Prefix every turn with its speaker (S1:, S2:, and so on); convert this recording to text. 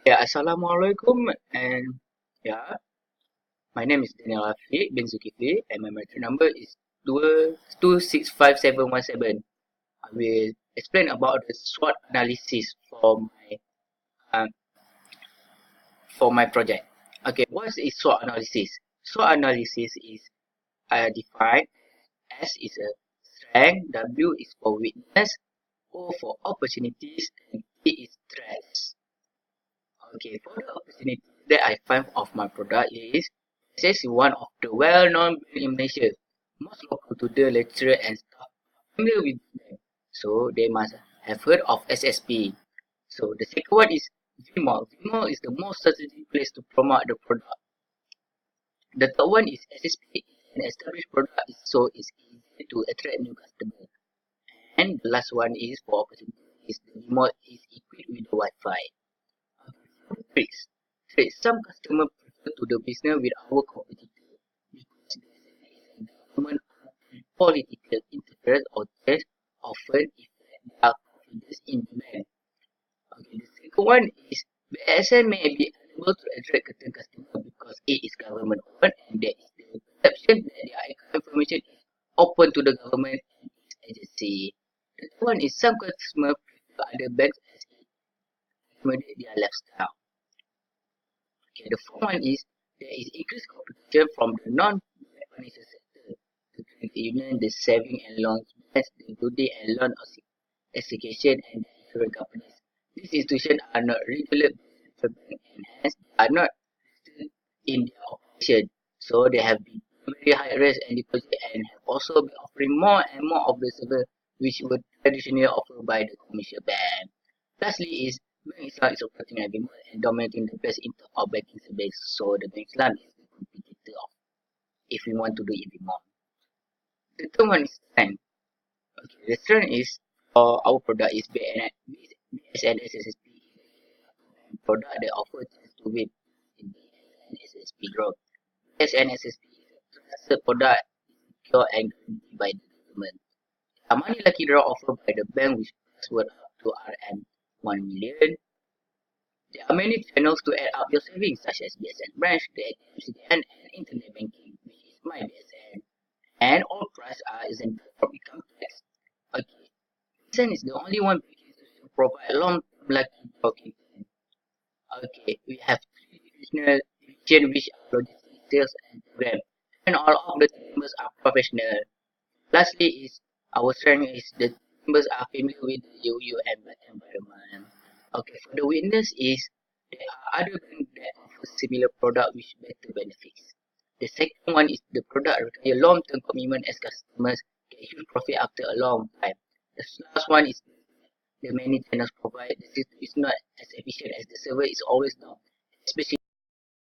S1: Yeah, Assalamualaikum, and yeah, my name is Daniel Afiq bin Zulkifli, and my matric number is 2265717. I will explain about the SWOT analysis um, for my project. Okay, what is SWOT analysis? SWOT analysis is defined as is a strength, W is for weakness, O for opportunities, and T is threats. Okay, for the opportunity that I find of my product is this is one of the well-known brand in Malaysia. Most local to the lecturer and staff are familiar with them, so they must have heard of SSP. So the second one is Vmall. Vmall is the most strategic place to promote the product. The third one is SSP. An established product, so it's easy to attract new customers. And the last one is for opportunity is the Vmall is equipped with the Wi-Fi. Trades. Trades. Some customers prefer to do business with our competitor because the government political interference or just often affect their confidence in demand. Okay, the second one is BSN may be unable to attract certain customers because it is government owned and there is the perception that their account information is open to the government and its agency. The third one is some customers prefer other banks as it accommodate their lifestyle. Okay, the fourth one is there is increased competition from the non-financial sector, the credit union, the saving and loans banks, the building and loan association, and the insurance companies. These institutions are not regulated by the bank and hence are not still in their operation. So they have been very high risk and deposit and have also been offering more and more of the service which were traditionally offered by the commercial bank. Lastly is Bank Islam is operating every month and dominating the best in terms of banking service. So the Bank Islam is the competitor of if we want to do it more. The third one is strength. Okay, the strength is for our product is BSN SSP product that offers chance to win in BSN SSP growth. BSN SSP is a trusted product secure and guaranteed by the government. A money lucky draw offered by the bank which is worth up to RM 1 million. There are many channels to add up your savings such as BSN branch, the ATM, CDN, and internet banking, which is my BSN. And all prices are exempt from income tax. Okay, BSN is the only one to provide long-term lucky draw campaign. Okay, we have three divisional division which are logistics, sales, and program. And all of the members are professional. Lastly is our strength is the members are familiar with the UU environment. Okay, for the weakness is there are other banks that offer similar product with better benefits. The second one is the product require long-term commitment as customers get huge profit after a long time. The last one is the many channels provide the system is not as efficient as the server is always down, especially